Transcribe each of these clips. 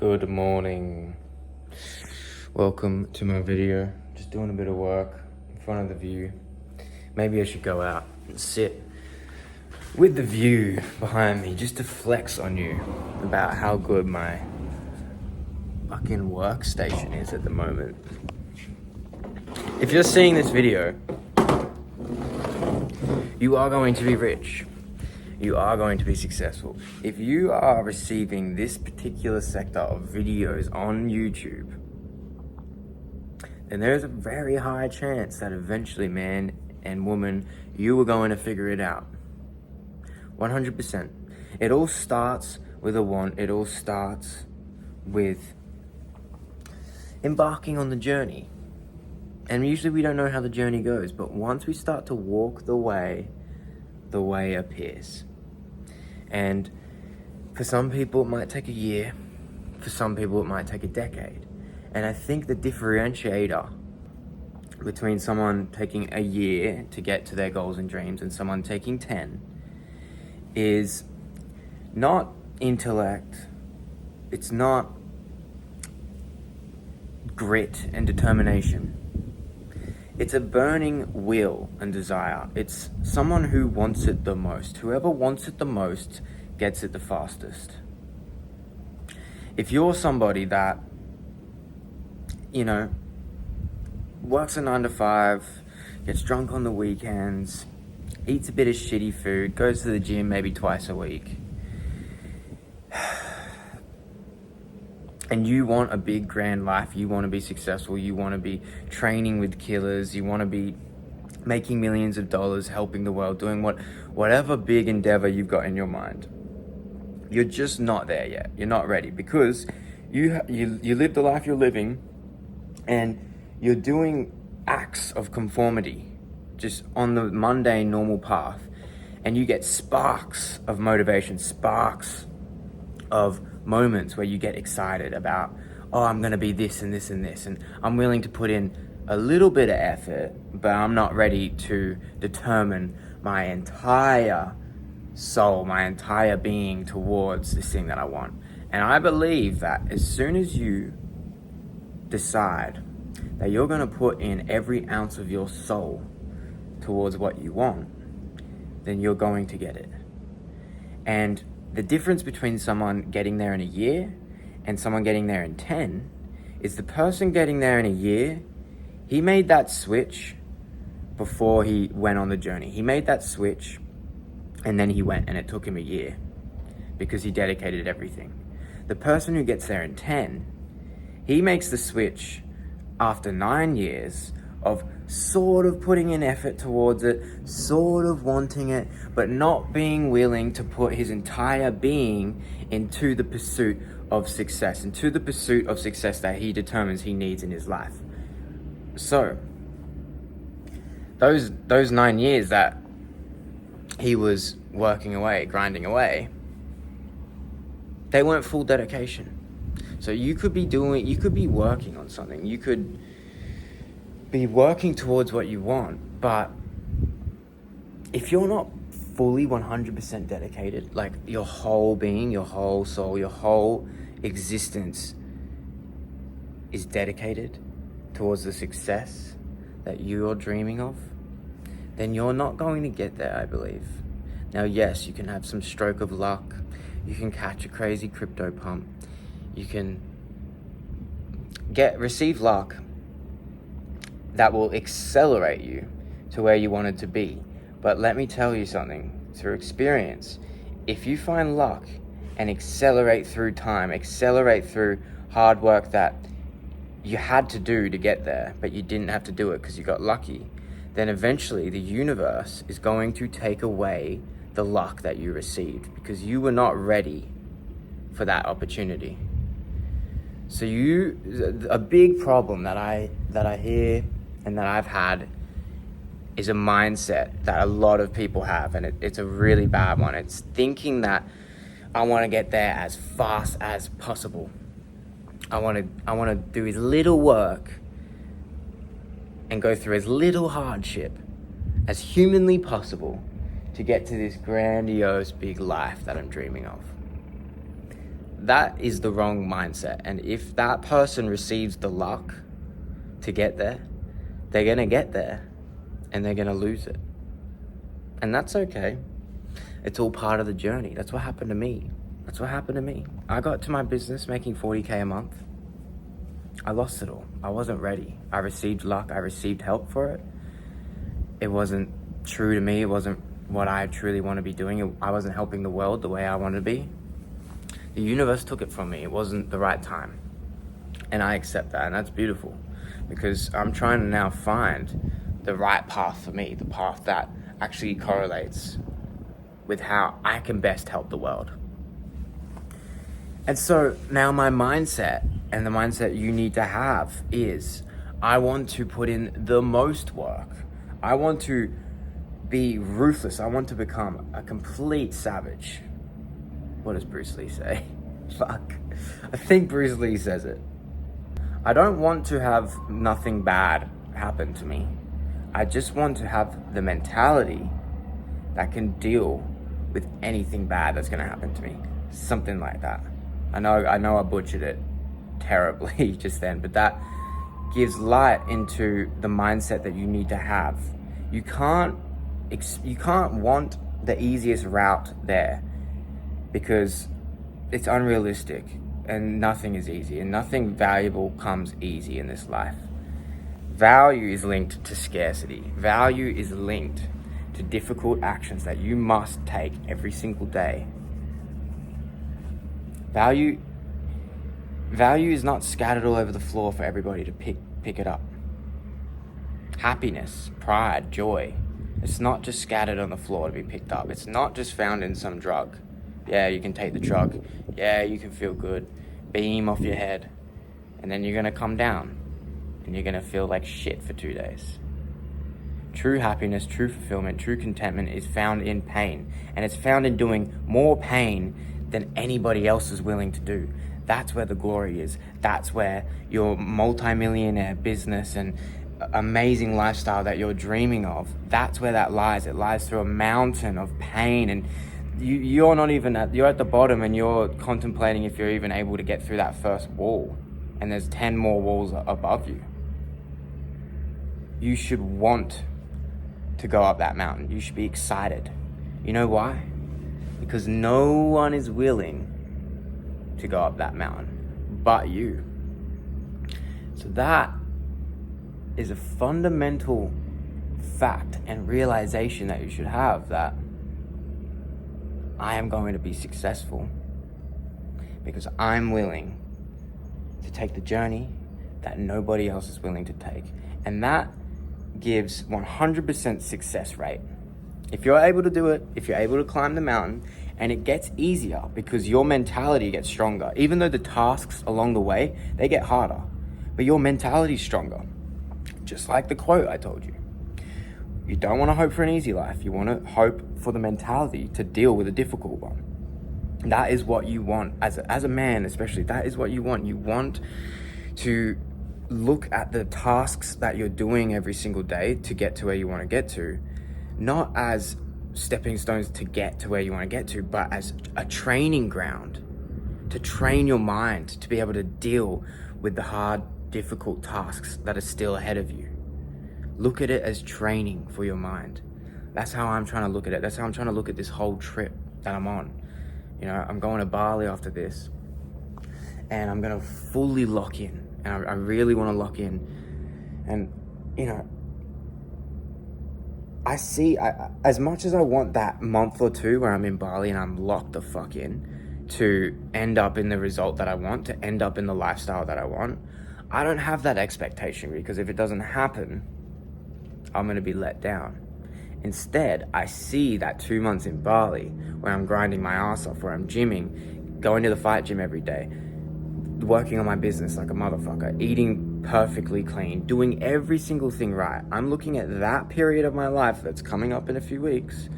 Good morning. Welcome to my video. Just doing a bit of work in front of the view. Maybe I should go out and sit with the view behind me just to flex on you about how good my fucking workstation is at the moment. If you're seeing this video, you are going to be rich. You are going to be successful. If you are receiving this particular sector of videos on YouTube, then there's a very high chance that eventually, man and woman, you are going to figure it out. 100%. It all starts with a want. It all starts with embarking on the journey. And usually we don't know how the journey goes, but once we start to walk the way appears. And for some people, it might take a year. For some people, it might take a decade. And I think the differentiator between someone taking a year to get to their goals and dreams and someone taking 10 is not intellect. It's not grit and determination. It's a burning will and desire. It's someone who wants it the most. Whoever wants it the most gets it the fastest. If you're somebody that, works a 9 to 5, gets drunk on the weekends, eats a bit of shitty food, goes to the gym maybe twice a week, and you want a big grand life, you want to be successful, you want to be training with killers, you want to be making millions of dollars, helping the world, doing whatever big endeavor you've got in your mind, you're just not there yet. You're not ready because you live the life you're living and you're doing acts of conformity just on the mundane normal path, and you get sparks of motivation, sparks of moments where you get excited about, I'm going to be this and this and this, and I'm willing to put in a little bit of effort, but I'm not ready to determine my entire soul, my entire being towards this thing that I want. And I believe that as soon as you decide that you're going to put in every ounce of your soul towards what you want, then you're going to get it. And the difference between someone getting there in a year and someone getting there in 10 is the person getting there in a year, he made that switch before he went on the journey. He made that switch and then he went, and it took him a year because he dedicated everything. The person who gets there in 10, he makes the switch after 9 years of sort of putting in effort towards it, sort of wanting it, but not being willing to put his entire being into the pursuit of success, into the pursuit of success that he determines he needs in his life. So, those 9 years that he was working away, grinding away, they weren't full dedication. So you could be working on something, you could be working towards what you want, but if you're not fully 100% dedicated, like your whole being, your whole soul, your whole existence is dedicated towards the success that you're dreaming of, then you're not going to get there, I believe. Now, yes, you can have some stroke of luck, you can catch a crazy crypto pump, you can receive luck that will accelerate you to where you wanted to be. But let me tell you something, through experience, if you find luck and accelerate through time, accelerate through hard work that you had to do to get there, but you didn't have to do it because you got lucky, then eventually the universe is going to take away the luck that you received because you were not ready for that opportunity. So a big problem that I hear and that I've had is a mindset that a lot of people have, and it's a really bad one. It's thinking that I want to get there as fast as possible. I want to do as little work and go through as little hardship as humanly possible to get to this grandiose big life that I'm dreaming of. that is the wrong mindset. And if that person receives the luck to get there, they're going to get there and they're going to lose it. And that's okay. It's all part of the journey. That's what happened to me. I got to my business making $40K a month. I lost it all. I wasn't ready. I received luck. I received help for it. It wasn't true to me. It wasn't what I truly want to be doing. I wasn't helping the world the way I wanted to be. The universe took it from me. It wasn't the right time. And I accept that, and that's beautiful, because I'm trying to now find the right path for me, the path that actually correlates with how I can best help the world. And so now my mindset, and the mindset you need to have, is I want to put in the most work. I want to be ruthless. I want to become a complete savage. What does Bruce Lee say? Fuck. I think Bruce Lee says it. I don't want to have nothing bad happen to me. I just want to have the mentality that can deal with anything bad that's going to happen to me. Something like that. I know I butchered it terribly just then, but that gives light into the mindset that you need to have. You can't want the easiest route there, because it's unrealistic, and nothing is easy, and nothing valuable comes easy in this life. Value is linked to scarcity. Value is linked to difficult actions that you must take every single day. Value is not scattered all over the floor for everybody to pick it up. Happiness, pride, joy, it's not just scattered on the floor to be picked up. It's not just found in some drug. Yeah, you can take the drug. Yeah, you can feel good. Beam off your head. And then you're going to come down. And you're going to feel like shit for 2 days. True happiness, true fulfillment, true contentment is found in pain. And it's found in doing more pain than anybody else is willing to do. That's where the glory is. That's where your multi-millionaire business and amazing lifestyle that you're dreaming of, that's where that lies. It lies through a mountain of pain, and you're not even you're at the bottom, and you're contemplating if you're even able to get through that first wall, and there's 10 more walls above you. You should want to go up that mountain. You should be excited. You know why? Because no one is willing to go up that mountain but you. So that is a fundamental fact and realization that you should have, that I am going to be successful because I'm willing to take the journey that nobody else is willing to take. And that gives 100% success rate. If you're able to do it, if you're able to climb the mountain, and it gets easier because your mentality gets stronger. Even though the tasks along the way, they get harder, but your mentality's stronger. Just like the quote I told you. You don't want to hope for an easy life. You want to hope for the mentality to deal with a difficult one. That is what you want as a man, especially. That is what you want. You want to look at the tasks that you're doing every single day to get to where you want to get to, not as stepping stones to get to where you want to get to, but as a training ground to train your mind to be able to deal with the hard, difficult tasks that are still ahead of you. Look at it as training for your mind. That's how I'm trying to look at it. That's how I'm trying to look at this whole trip that I'm on. You know, I'm going to Bali after this, and I'm going to fully lock in. And I really want to lock in. And, you know, I see, as much as I want that month or two where I'm in Bali and I'm locked the fuck in to end up in the result that I want, to end up in the lifestyle that I want, I don't have that expectation, because if it doesn't happen, I'm going to be let down. Instead, I see that 2 months in Bali where I'm grinding my ass off, where I'm gymming, going to the fight gym every day, working on my business like a motherfucker, eating perfectly clean, doing every single thing right. I'm looking at that period of my life that's coming up in a few weeks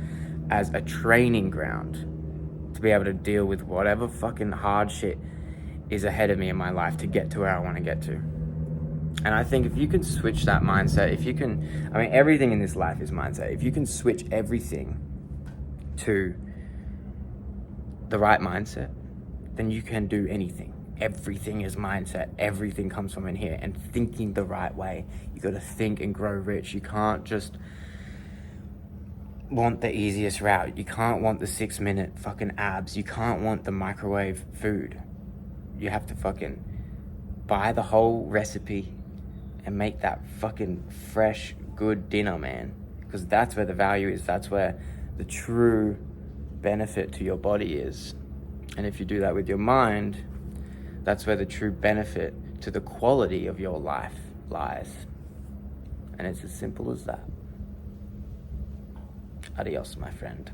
as a training ground to be able to deal with whatever fucking hard shit is ahead of me in my life to get to where I want to get to. And I think if you can switch that mindset, if you can, I mean, everything in this life is mindset. If you can switch everything to the right mindset, then you can do anything. Everything is mindset. Everything comes from in here, and thinking the right way. You got to think and grow rich. You can't just want the easiest route. You can't want the 6-minute fucking abs. You can't want the microwave food. You have to fucking buy the whole recipe and make that fucking fresh, good dinner, man. Because that's where the value is. That's where the true benefit to your body is. And if you do that with your mind, that's where the true benefit to the quality of your life lies. And it's as simple as that. Adios, my friend.